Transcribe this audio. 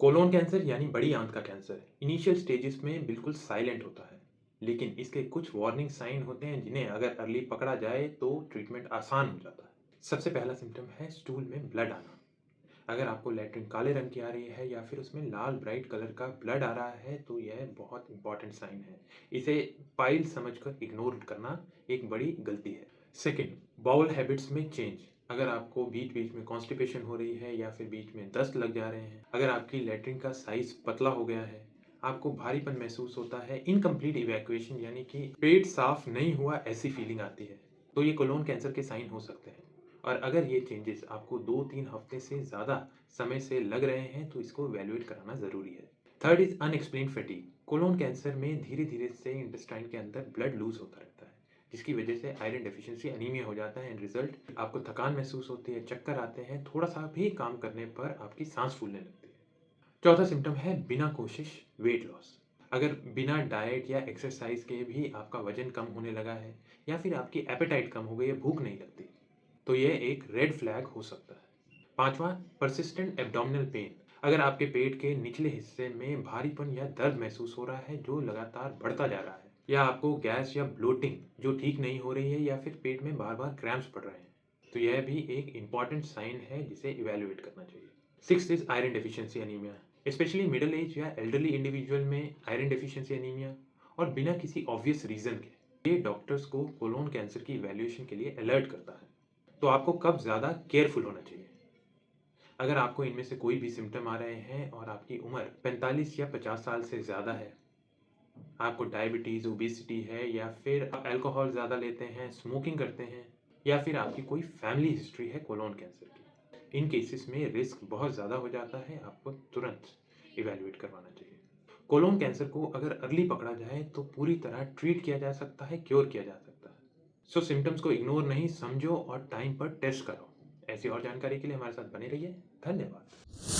Colon cancer यानी बड़ी आंत का कैंसर इनिशियल स्टेजेस में बिल्कुल साइलेंट होता है, लेकिन इसके कुछ वार्निंग साइन होते हैं जिन्हें अगर अर्ली पकड़ा जाए तो ट्रीटमेंट आसान हो जाता है। सबसे पहला सिम्टम है स्टूल में ब्लड आना। अगर आपको लैट्रिन काले रंग की आ रही है या फिर उसमें लाल ब्राइट कलर का ब्लड आ रहा है तो यह बहुत इंपॉर्टेंट साइन है। इसे पाइल समझकर इग्नोर करना एक बड़ी गलती है। सेकंड, बाउल हैबिट्स में चेंज। अगर आपको बीच बीच में कॉन्स्टिपेशन हो रही है या फिर बीच में दस्त लग जा रहे हैं, अगर आपकी लैट्रिन का साइज पतला हो गया है, आपको भारीपन महसूस होता है, इनकम्प्लीट इवैक्यूएशन यानी कि पेट साफ नहीं हुआ ऐसी फीलिंग आती है, तो ये कोलोन कैंसर के साइन हो सकते हैं। और अगर ये चेंजेस आपको 2-3 हफ्ते से ज़्यादा समय से लग रहे हैं तो इसको इवैल्यूएट कराना ज़रूरी है। Third is unexplained fatigue. Colon cancer में धीरे-धीरे से इंटेस्टाइन के अंदर ब्लड लूज़ होता रहता है, जिसकी वजह से आयरन डेफिशिएंसी एनीमिया हो जाता है। एंड रिजल्ट आपको थकान महसूस होती है, चक्कर आते हैं, थोड़ा-सा भी काम करने पर आपकी सांस फूलने लगती है। चौथा सिम्पटम है बिना कोशिश वेट लॉस। अगर बिना डाइट या एक्सरसाइज के भी आपका वजन कम होने लगा है या फिर आपकी एपेटाइट कम हो गई है, भूख नहीं लगती, तो यह एक रेड फ्लैग हो सकता है। पांचवा, परसिस्टेंट एब्डोमिनल पेन। अगर आपके पेट के निचले हिस्से में भारीपन या दर्द महसूस हो रहा है जो लगातार बढ़ता जा रहा है, या आपको गैस या ब्लोटिंग जो ठीक नहीं हो रही है, या फिर पेट में बार बार क्रैम्प्स पड़ रहे हैं, तो यह भी एक इंपॉर्टेंट साइन है जिसे इवेल्युएट करना चाहिए। Six is iron deficiency anaemia. Specially middle age या एल्डरली इंडिविजुअल में आयरन डेफिशिएंसी एनीमिया और बिना किसी ऑब्वियस रीजन के, ये डॉक्टर्स को कोलोन कैंसर की इवैल्यूएशन के लिए अलर्ट करता है। तो आपको कब ज़्यादा केयरफुल होना चाहिए? अगर आपको इनमें से कोई भी सिम्टम आ रहे हैं और आपकी उम्र 45 या 50 साल से ज़्यादा है, आपको डायबिटीज़, ओबेसिटी है, या फिर आप अल्कोहल ज़्यादा लेते हैं, स्मोकिंग करते हैं, या फिर आपकी कोई फैमिली हिस्ट्री है कोलोन कैंसर की, इन केसेस में रिस्क बहुत ज़्यादा हो जाता है, आपको तुरंत इवैल्यूएट करवाना चाहिए। कोलोन कैंसर को अगर अर्ली पकड़ा जाए तो पूरी तरह ट्रीट किया जा सकता है, क्योर किया जा सकता है। सो सिम्टम्स को इग्नोर नहीं, समझो और टाइम पर टेस्ट कराओ। ऐसी और जानकारी के लिए हमारे साथ बने रहिए। धन्यवाद।